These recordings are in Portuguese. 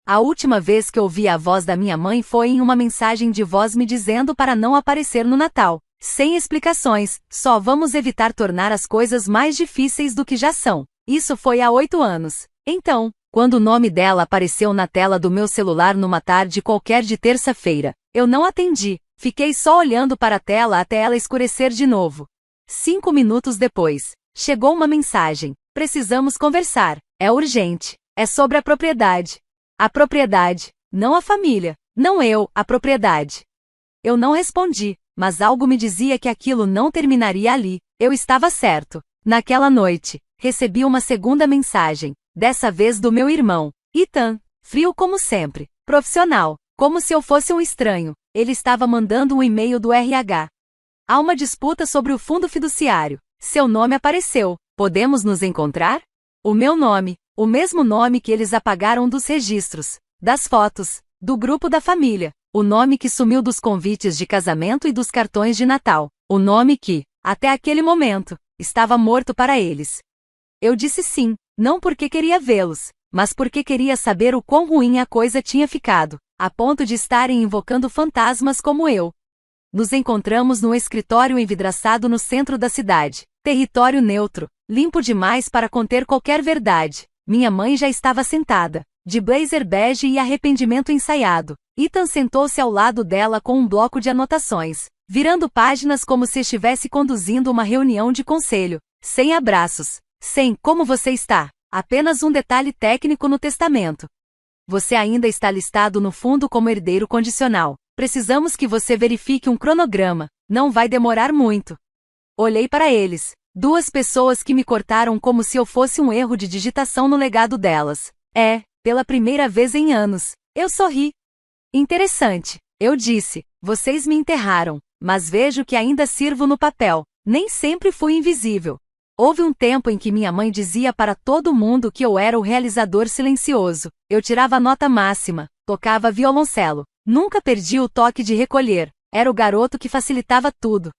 A última vez que ouvi a voz da minha mãe foi em uma mensagem de voz me dizendo para não aparecer no Natal. Sem explicações, só vamos evitar tornar as coisas mais difíceis do que já são. Isso foi há 8 anos. Então, quando o nome dela apareceu na tela do meu celular numa tarde qualquer de terça-feira, eu não atendi. Fiquei só olhando para a tela até ela escurecer de novo. 5 minutos depois, chegou uma mensagem. Precisamos conversar. É urgente. É sobre a propriedade. A propriedade. Não a família. Não eu, a propriedade. Eu não respondi, mas algo me dizia que aquilo não terminaria ali. Eu estava certo. Naquela noite, recebi uma segunda mensagem, dessa vez do meu irmão, Ethan. Frio como sempre. Profissional. Como se eu fosse um estranho. Ele estava mandando um e-mail do RH. Há uma disputa sobre o fundo fiduciário. Seu nome apareceu. Podemos nos encontrar? O meu nome, o mesmo nome que eles apagaram dos registros, das fotos, do grupo da família. O nome que sumiu dos convites de casamento e dos cartões de Natal. O nome que, até aquele momento, estava morto para eles. Eu disse sim, não porque queria vê-los, mas porque queria saber o quão ruim a coisa tinha ficado, a ponto de estarem invocando fantasmas como eu. Nos encontramos no escritório envidraçado no centro da cidade. Território neutro, limpo demais para conter qualquer verdade. Minha mãe já estava sentada, de blazer bege e arrependimento ensaiado. Ethan sentou-se ao lado dela com um bloco de anotações, virando páginas como se estivesse conduzindo uma reunião de conselho. Sem abraços. Sem como você está. Apenas um detalhe técnico no testamento. Você ainda está listado no fundo como herdeiro condicional. Precisamos que você verifique um cronograma. Não vai demorar muito. Olhei para eles. 2 pessoas que me cortaram como se eu fosse um erro de digitação no legado delas. Pela primeira vez em anos. Eu sorri. Interessante. Eu disse. Vocês me enterraram. Mas vejo que ainda sirvo no papel. Nem sempre fui invisível. Houve um tempo em que minha mãe dizia para todo mundo que eu era o realizador silencioso. Eu tirava nota máxima. Tocava violoncelo. Nunca perdi o toque de recolher. Era o garoto que facilitava tudo.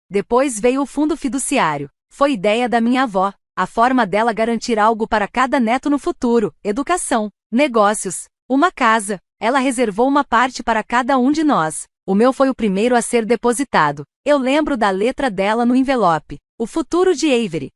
Depois veio o fundo fiduciário. Foi ideia da minha avó. A forma dela garantir algo para cada neto no futuro. Educação. Negócios. Uma casa. Ela reservou uma parte para cada um de nós. O meu foi o primeiro a ser depositado. Eu lembro da letra dela no envelope. O futuro de Avery.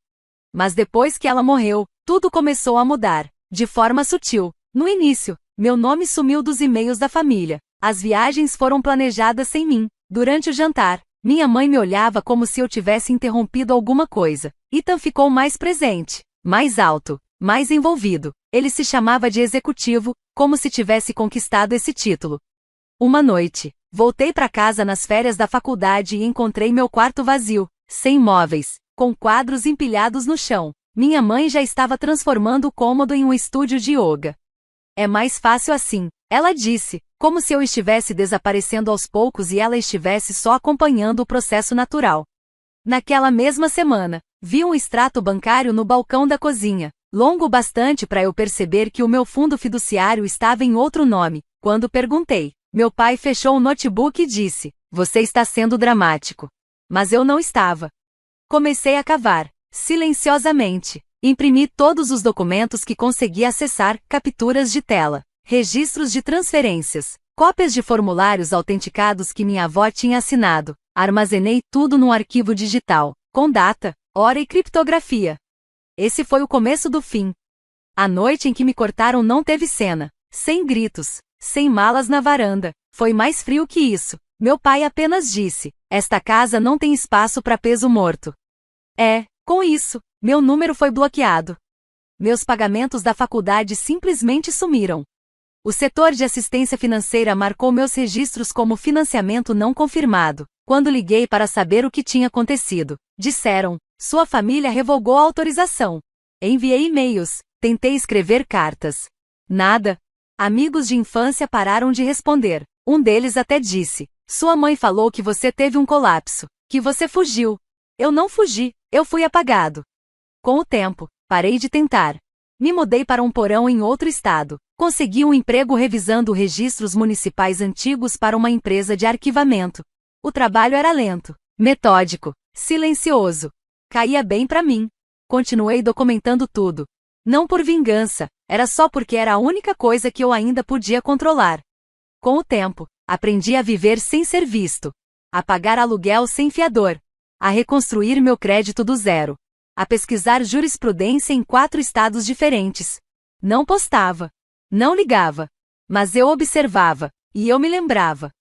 Mas depois que ela morreu, tudo começou a mudar. De forma sutil. No início, meu nome sumiu dos e-mails da família. As viagens foram planejadas sem mim. Durante o jantar, minha mãe me olhava como se eu tivesse interrompido alguma coisa. Ethan ficou mais presente, mais alto, mais envolvido. Ele se chamava de executivo, como se tivesse conquistado esse título. Uma noite, voltei para casa nas férias da faculdade e encontrei meu quarto vazio, sem móveis, com quadros empilhados no chão. Minha mãe já estava transformando o cômodo em um estúdio de yoga. É mais fácil assim, ela disse, como se eu estivesse desaparecendo aos poucos e ela estivesse só acompanhando o processo natural. Naquela mesma semana, vi um extrato bancário no balcão da cozinha, longo bastante para eu perceber que o meu fundo fiduciário estava em outro nome. Quando perguntei, meu pai fechou o notebook e disse, você está sendo dramático. Mas eu não estava. Comecei a cavar, silenciosamente. Imprimi todos os documentos que consegui acessar, capturas de tela, registros de transferências, cópias de formulários autenticados que minha avó tinha assinado. Armazenei tudo num arquivo digital, com data, hora e criptografia. Esse foi o começo do fim. A noite em que me cortaram não teve cena, sem gritos, sem malas na varanda. Foi mais frio que isso. Meu pai apenas disse, esta casa não tem espaço para peso morto. Com isso, meu número foi bloqueado. Meus pagamentos da faculdade simplesmente sumiram. O setor de assistência financeira marcou meus registros como financiamento não confirmado. Quando liguei para saber o que tinha acontecido, disseram, sua família revogou a autorização. Enviei e-mails, tentei escrever cartas. Nada. Amigos de infância pararam de responder. Um deles até disse, sua mãe falou que você teve um colapso, que você fugiu. Eu não fugi, eu fui apagado. Com o tempo, parei de tentar. Me mudei para um porão em outro estado. Consegui um emprego revisando registros municipais antigos para uma empresa de arquivamento. O trabalho era lento, metódico, silencioso. Caía bem para mim. Continuei documentando tudo. Não por vingança, era só porque era a única coisa que eu ainda podia controlar. Com o tempo, aprendi a viver sem ser visto, a pagar aluguel sem fiador, a reconstruir meu crédito do zero, a pesquisar jurisprudência em 4 estados diferentes. Não postava, não ligava, mas eu observava, e eu me lembrava.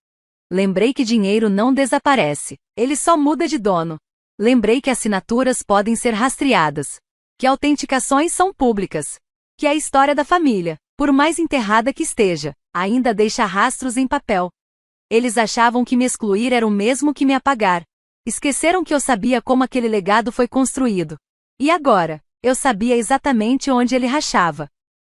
Lembrei que dinheiro não desaparece, ele só muda de dono. Lembrei que assinaturas podem ser rastreadas, que autenticações são públicas, que a história da família, por mais enterrada que esteja, ainda deixa rastros em papel. Eles achavam que me excluir era o mesmo que me apagar. Esqueceram que eu sabia como aquele legado foi construído. E agora, eu sabia exatamente onde ele rachava.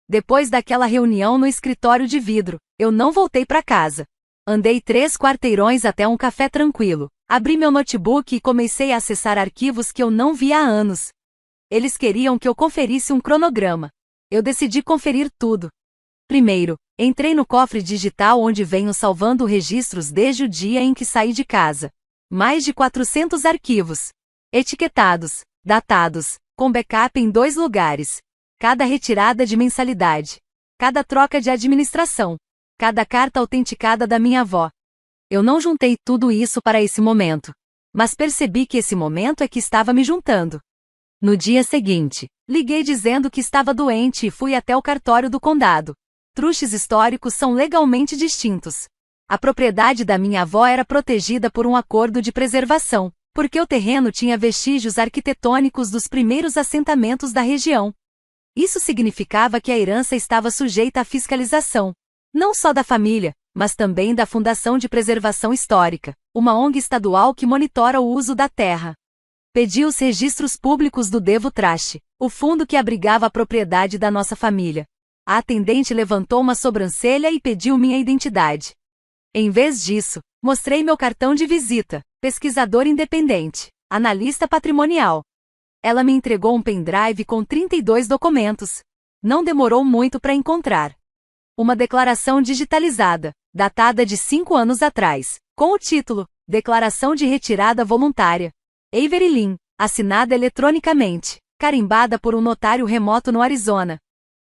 Depois daquela reunião no escritório de vidro, eu não voltei para casa. Andei 3 quarteirões até um café tranquilo, abri meu notebook e comecei a acessar arquivos que eu não via há anos. Eles queriam que eu conferisse um cronograma. Eu decidi conferir tudo. Primeiro, entrei no cofre digital onde venho salvando registros desde o dia em que saí de casa. Mais de 400 arquivos. Etiquetados, datados, com backup em 2 lugares. Cada retirada de mensalidade. Cada troca de administração. Cada carta autenticada da minha avó. Eu não juntei tudo isso para esse momento. Mas percebi que esse momento é que estava me juntando. No dia seguinte, liguei dizendo que estava doente e fui até o cartório do condado. Truches históricos são legalmente distintos. A propriedade da minha avó era protegida por um acordo de preservação, porque o terreno tinha vestígios arquitetônicos dos primeiros assentamentos da região. Isso significava que a herança estava sujeita à fiscalização, não só da família, mas também da Fundação de Preservação Histórica, uma ONG estadual que monitora o uso da terra. Pedi os registros públicos do Devo Traste, o fundo que abrigava a propriedade da nossa família. A atendente levantou uma sobrancelha e pediu minha identidade. Em vez disso, mostrei meu cartão de visita, pesquisador independente, analista patrimonial. Ela me entregou um pendrive com 32 documentos. Não demorou muito para encontrar. Uma declaração digitalizada, datada de 5 anos atrás, com o título Declaração de Retirada Voluntária. Avery Lynn, assinada eletronicamente, carimbada por um notário remoto no Arizona.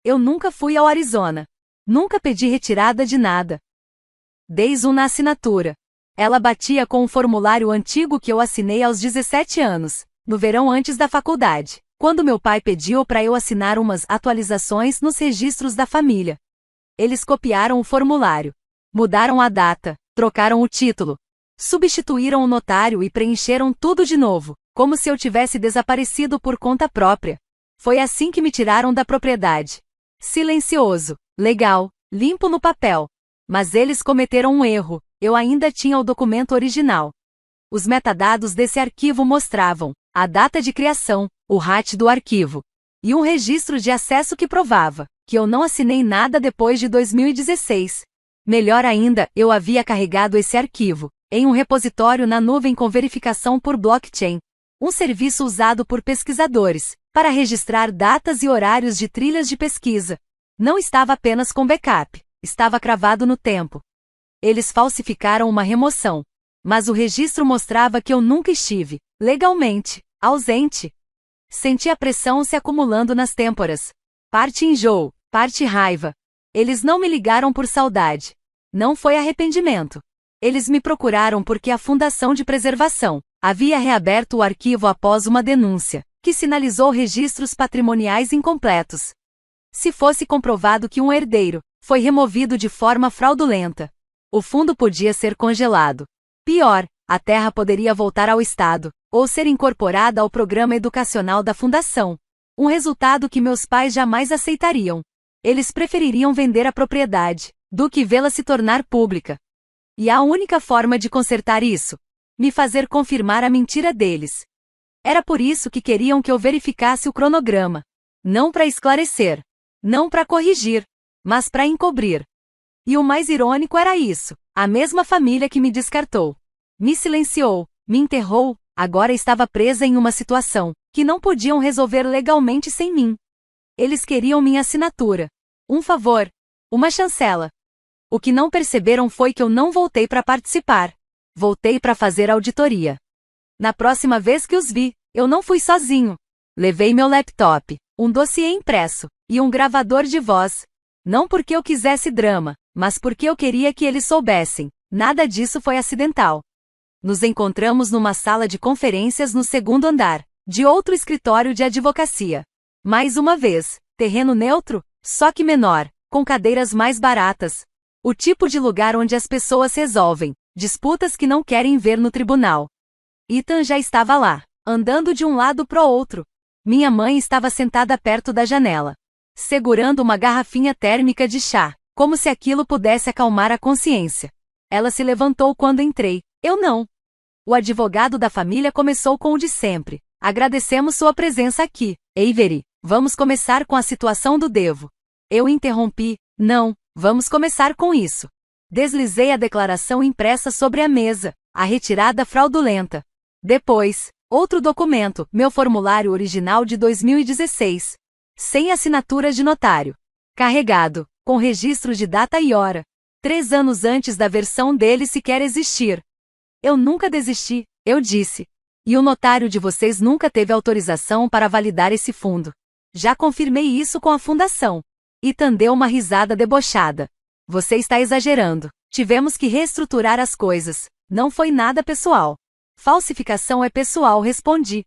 Eu nunca fui ao Arizona. Nunca pedi retirada de nada. Dei zoom na assinatura. Ela batia com um formulário antigo que eu assinei aos 17 anos, no verão antes da faculdade, quando meu pai pediu para eu assinar umas atualizações nos registros da família. Eles copiaram o formulário, mudaram a data, trocaram o título, substituíram o notário e preencheram tudo de novo, como se eu tivesse desaparecido por conta própria. Foi assim que me tiraram da propriedade. Silencioso, legal, limpo no papel. Mas eles cometeram um erro, eu ainda tinha o documento original. Os metadados desse arquivo mostravam a data de criação, o RAT do arquivo, e um registro de acesso que provava que eu não assinei nada depois de 2016. Melhor ainda, eu havia carregado esse arquivo em um repositório na nuvem com verificação por blockchain, um serviço usado por pesquisadores para registrar datas e horários de trilhas de pesquisa. Não estava apenas com backup, estava cravado no tempo. Eles falsificaram uma remoção, mas o registro mostrava que eu nunca estive, legalmente, ausente. Senti a pressão se acumulando nas têmporas. Parte enjoo, parte raiva. Eles não me ligaram por saudade. Não foi arrependimento. Eles me procuraram porque a Fundação de Preservação havia reaberto o arquivo após uma denúncia, que sinalizou registros patrimoniais incompletos. Se fosse comprovado que um herdeiro foi removido de forma fraudulenta, o fundo podia ser congelado. Pior, a terra poderia voltar ao Estado, ou ser incorporada ao programa educacional da Fundação. Um resultado que meus pais jamais aceitariam. Eles prefeririam vender a propriedade do que vê-la se tornar pública. E a única forma de consertar isso? Me fazer confirmar a mentira deles. Era por isso que queriam que eu verificasse o cronograma. Não para esclarecer. Não para corrigir. Mas para encobrir. E o mais irônico era isso. A mesma família que me descartou, me silenciou, me enterrou, agora estava presa em uma situação que não podiam resolver legalmente sem mim. Eles queriam minha assinatura. Um favor. Uma chancela. O que não perceberam foi que eu não voltei para participar. Voltei para fazer auditoria. Na próxima vez que os vi, eu não fui sozinho. Levei meu laptop. um dossiê impresso e um gravador de voz. Não porque eu quisesse drama, mas porque eu queria que eles soubessem. Nada disso foi acidental. Nos encontramos numa sala de conferências no segundo andar, de outro escritório de advocacia. Mais uma vez, terreno neutro, só que menor, com cadeiras mais baratas. O tipo de lugar onde as pessoas resolvem disputas que não querem ver no tribunal. Ethan já estava lá, andando de um lado pro outro. Minha mãe estava sentada perto da janela, segurando uma garrafinha térmica de chá, como se aquilo pudesse acalmar a consciência. Ela se levantou quando entrei. Eu não. O advogado da família começou com o de sempre. Agradecemos sua presença aqui, Avery. Vamos começar com a situação do Devo. Eu interrompi. Não, vamos começar com isso. Deslizei a declaração impressa sobre a mesa, a retirada fraudulenta. Depois, outro documento, meu formulário original de 2016. Sem assinatura de notário. Carregado, com registro de data e hora. 3 anos antes da versão dele sequer existir. Eu nunca desisti, eu disse. E o notário de vocês nunca teve autorização para validar esse fundo. Já confirmei isso com a fundação. Ethan deu uma risada debochada. Você está exagerando. Tivemos que reestruturar as coisas. Não foi nada pessoal. Falsificação é pessoal, respondi.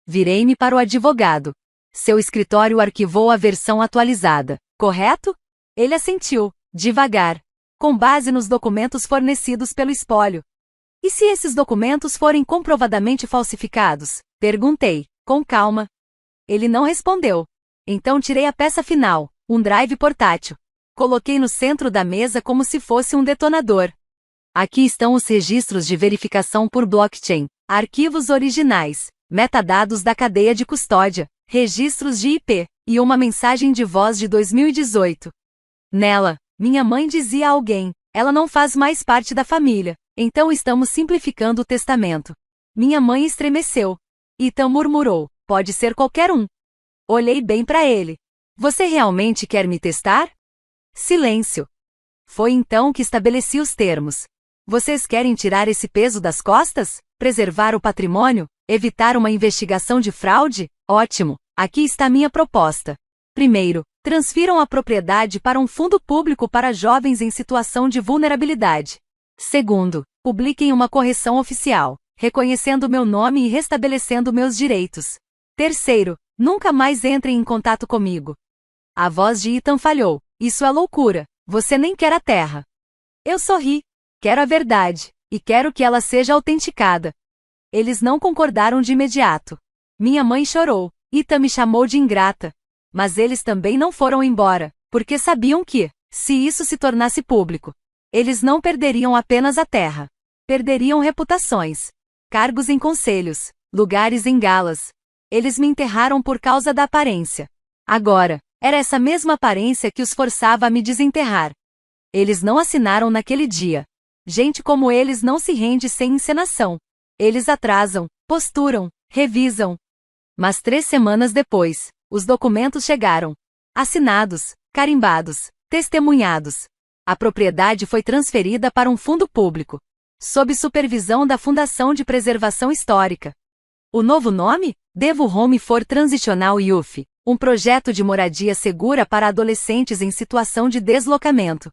Virei-me para o advogado. Seu escritório arquivou a versão atualizada, correto? Ele assentiu, devagar, com base nos documentos fornecidos pelo espólio. E se esses documentos forem comprovadamente falsificados? Perguntei, com calma. Ele não respondeu. Então tirei a peça final, um drive portátil. Coloquei no centro da mesa como se fosse um detonador. Aqui estão os registros de verificação por blockchain, arquivos originais, metadados da cadeia de custódia, registros de IP, e uma mensagem de voz de 2018. Nela, minha mãe dizia a alguém, ela não faz mais parte da família, então estamos simplificando o testamento. Minha mãe estremeceu. Ethan murmurou, pode ser qualquer um. Olhei bem para ele. Você realmente quer me testar? Silêncio. Foi então que estabeleci os termos. Vocês querem tirar esse peso das costas? Preservar o patrimônio? Evitar uma investigação de fraude? Ótimo, aqui está minha proposta. Primeiro, transfiram a propriedade para um fundo público para jovens em situação de vulnerabilidade. Segundo, publiquem uma correção oficial, reconhecendo meu nome e restabelecendo meus direitos. Terceiro, nunca mais entrem em contato comigo. A voz de Ethan falhou. Isso é loucura. Você nem quer a terra. Eu sorri. Quero a verdade, e quero que ela seja autenticada. Eles não concordaram de imediato. Minha mãe chorou. Ethan me chamou de ingrata. Mas eles também não foram embora, porque sabiam que, se isso se tornasse público, eles não perderiam apenas a terra. Perderiam reputações, cargos em conselhos, lugares em galas. Eles me enterraram por causa da aparência. Agora, era essa mesma aparência que os forçava a me desenterrar. Eles não assinaram naquele dia. Gente como eles não se rende sem encenação. Eles atrasam, posturam, revisam. Mas 3 semanas depois, os documentos chegaram. Assinados, carimbados, testemunhados. A propriedade foi transferida para um fundo público, sob supervisão da Fundação de Preservação Histórica. O novo nome? Devo Home for Transitional Youth, um projeto de moradia segura para adolescentes em situação de deslocamento.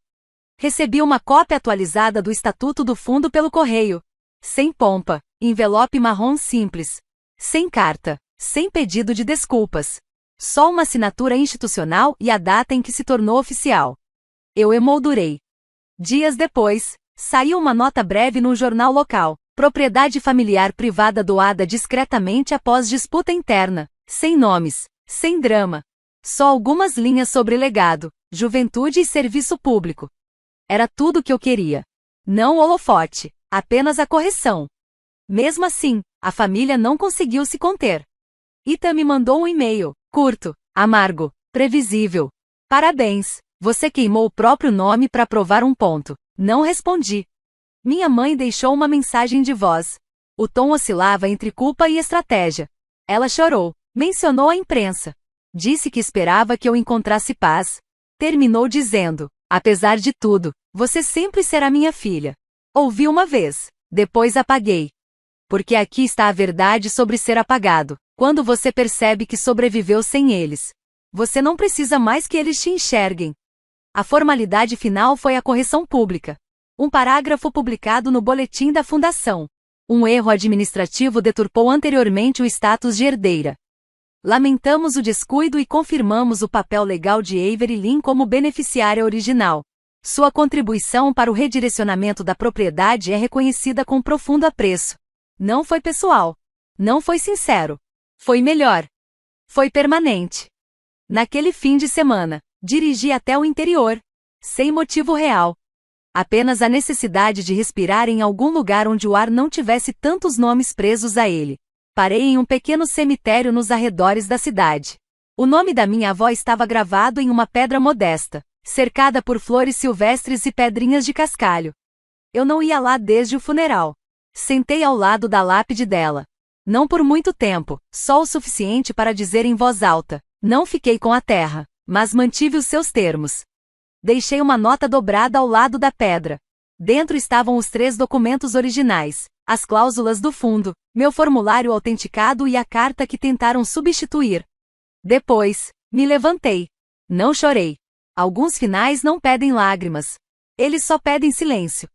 Recebi uma cópia atualizada do Estatuto do Fundo pelo correio. Sem pompa, envelope marrom simples. Sem carta, sem pedido de desculpas. Só uma assinatura institucional e a data em que se tornou oficial. Eu emoldurei. Dias depois, saiu uma nota breve num jornal local. Propriedade familiar privada doada discretamente após disputa interna. Sem nomes, sem drama. Só algumas linhas sobre legado, juventude e serviço público. Era tudo o que eu queria. Não o holofote, apenas a correção. Mesmo assim, a família não conseguiu se conter. Ethan me mandou um e-mail, curto, amargo, previsível. Parabéns, você queimou o próprio nome para provar um ponto. Não respondi. Minha mãe deixou uma mensagem de voz. O tom oscilava entre culpa e estratégia. Ela chorou, mencionou a imprensa. Disse que esperava que eu encontrasse paz. Terminou dizendo, apesar de tudo, você sempre será minha filha. Ouvi uma vez, depois apaguei. Porque aqui está a verdade sobre ser apagado. Quando você percebe que sobreviveu sem eles, você não precisa mais que eles te enxerguem. A formalidade final foi a correção pública. Um parágrafo publicado no boletim da fundação. Um erro administrativo deturpou anteriormente o status de herdeira. Lamentamos o descuido e confirmamos o papel legal de Avery Lynn como beneficiária original. Sua contribuição para o redirecionamento da propriedade é reconhecida com profundo apreço. Não foi pessoal. Não foi sincero. Foi melhor. Foi permanente. Naquele fim de semana, dirigi até o interior. Sem motivo real. Apenas a necessidade de respirar em algum lugar onde o ar não tivesse tantos nomes presos a ele. Parei em um pequeno cemitério nos arredores da cidade. O nome da minha avó estava gravado em uma pedra modesta, cercada por flores silvestres e pedrinhas de cascalho. Eu não ia lá desde o funeral. Sentei ao lado da lápide dela. Não por muito tempo, só o suficiente para dizer em voz alta: não fiquei com a terra, mas mantive os seus termos. Deixei uma nota dobrada ao lado da pedra. Dentro estavam os 3 documentos originais, as cláusulas do fundo, meu formulário autenticado e a carta que tentaram substituir. Depois, me levantei. Não chorei. Alguns finais não pedem lágrimas. Eles só pedem silêncio.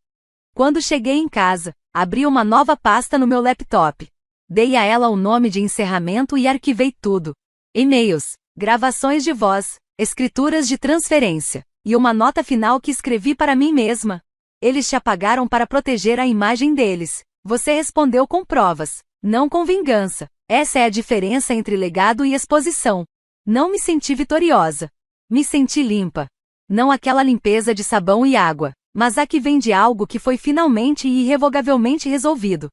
Quando cheguei em casa, abri uma nova pasta no meu laptop. Dei a ela o nome de encerramento e arquivei tudo. E-mails, gravações de voz, escrituras de transferência, e uma nota final que escrevi para mim mesma. Eles te apagaram para proteger a imagem deles. Você respondeu com provas, não com vingança. Essa é a diferença entre legado e exposição. Não me senti vitoriosa. Me senti limpa. Não aquela limpeza de sabão e água, mas a que vem de algo que foi finalmente e irrevogavelmente resolvido.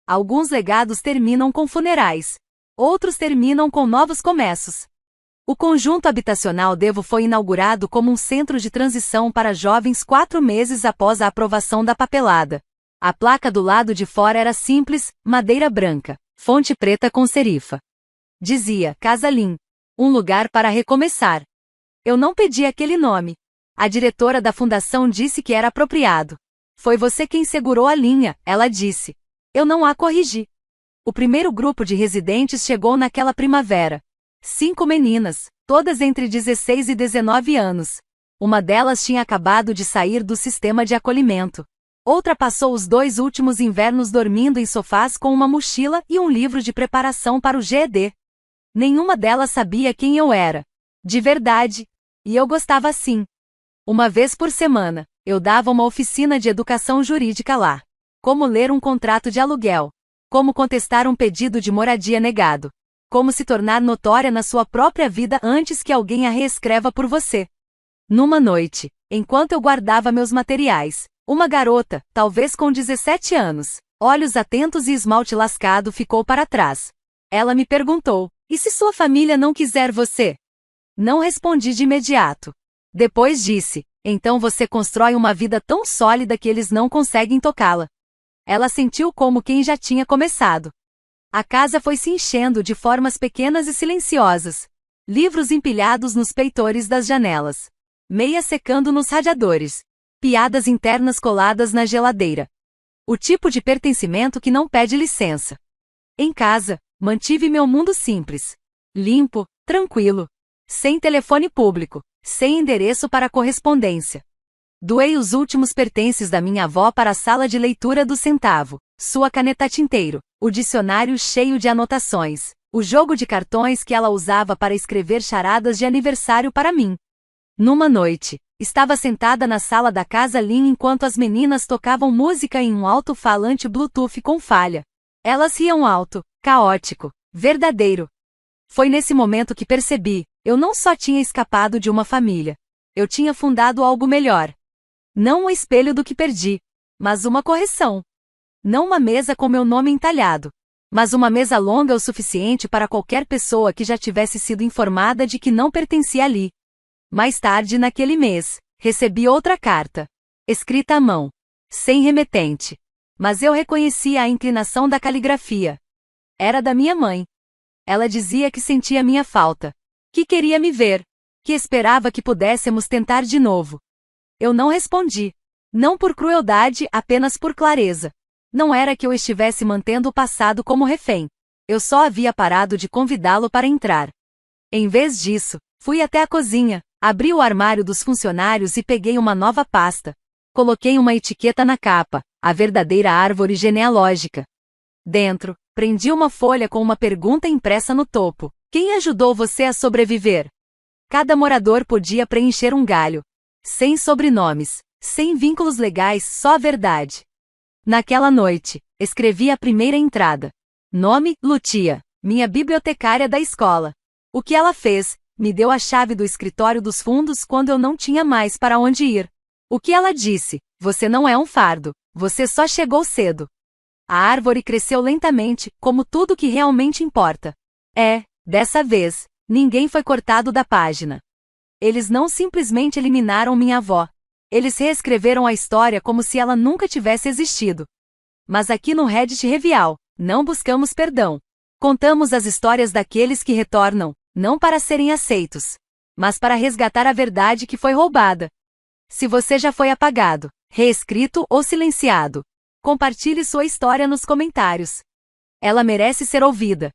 Alguns legados terminam com funerais. Outros terminam com novos começos. O conjunto habitacional Devo foi inaugurado como um centro de transição para jovens 4 meses após a aprovação da papelada. A placa do lado de fora era simples, madeira branca, fonte preta com serifa. Dizia, Casa Lynn. Um lugar para recomeçar. Eu não pedi aquele nome. A diretora da fundação disse que era apropriado. Foi você quem segurou a linha, ela disse. Eu não a corrigi. O primeiro grupo de residentes chegou naquela primavera. 5 meninas, todas entre 16 e 19 anos. Uma delas tinha acabado de sair do sistema de acolhimento. Outra passou os 2 últimos invernos dormindo em sofás com uma mochila e um livro de preparação para o GED. Nenhuma delas sabia quem eu era. De verdade. E eu gostava assim. Uma vez por semana, eu dava uma oficina de educação jurídica lá. Como ler um contrato de aluguel. Como contestar um pedido de moradia negado. Como se tornar notória na sua própria vida antes que alguém a reescreva por você. Numa noite, enquanto eu guardava meus materiais, uma garota, talvez com 17 anos, olhos atentos e esmalte lascado, ficou para trás. Ela me perguntou, e se sua família não quiser você? Não respondi de imediato. Depois disse, então você constrói uma vida tão sólida que eles não conseguem tocá-la. Ela sentiu como quem já tinha começado. A casa foi se enchendo de formas pequenas e silenciosas. Livros empilhados nos peitores das janelas. Meias secando nos radiadores. Piadas internas coladas na geladeira. O tipo de pertencimento que não pede licença. Em casa, mantive meu mundo simples. Limpo, tranquilo. Sem telefone público. Sem endereço para correspondência. Doei os últimos pertences da minha avó para a sala de leitura do Centavo. Sua caneta tinteiro, o dicionário cheio de anotações, o jogo de cartões que ela usava para escrever charadas de aniversário para mim. Numa noite, estava sentada na sala da Casa Lynn enquanto as meninas tocavam música em um alto-falante Bluetooth com falha. Elas riam alto, caótico, verdadeiro. Foi nesse momento que percebi, eu não só tinha escapado de uma família. Eu tinha fundado algo melhor. Não um espelho do que perdi, mas uma correção. Não uma mesa com meu nome entalhado, mas uma mesa longa o suficiente para qualquer pessoa que já tivesse sido informada de que não pertencia ali. Mais tarde naquele mês, recebi outra carta, escrita à mão, sem remetente. Mas eu reconhecia a inclinação da caligrafia. Era da minha mãe. Ela dizia que sentia minha falta, que queria me ver, que esperava que pudéssemos tentar de novo. Eu não respondi. Não por crueldade, apenas por clareza. Não era que eu estivesse mantendo o passado como refém. Eu só havia parado de convidá-lo para entrar. Em vez disso, fui até a cozinha, abri o armário dos funcionários e peguei uma nova pasta. Coloquei uma etiqueta na capa, a verdadeira árvore genealógica. Dentro, prendi uma folha com uma pergunta impressa no topo. Quem ajudou você a sobreviver? Cada morador podia preencher um galho. Sem sobrenomes, sem vínculos legais, só a verdade. Naquela noite, escrevi a primeira entrada. Nome, Lucia, minha bibliotecária da escola. O que ela fez? Me deu a chave do escritório dos fundos quando eu não tinha mais para onde ir. O que ela disse? Você não é um fardo, você só chegou cedo. A árvore cresceu lentamente, como tudo que realmente importa. Dessa vez, ninguém foi cortado da página. Eles não simplesmente eliminaram minha avó. Eles reescreveram a história como se ela nunca tivesse existido. Mas aqui no Reddit Revial, não buscamos perdão. Contamos as histórias daqueles que retornam, não para serem aceitos, mas para resgatar a verdade que foi roubada. Se você já foi apagado, reescrito ou silenciado, compartilhe sua história nos comentários. Ela merece ser ouvida.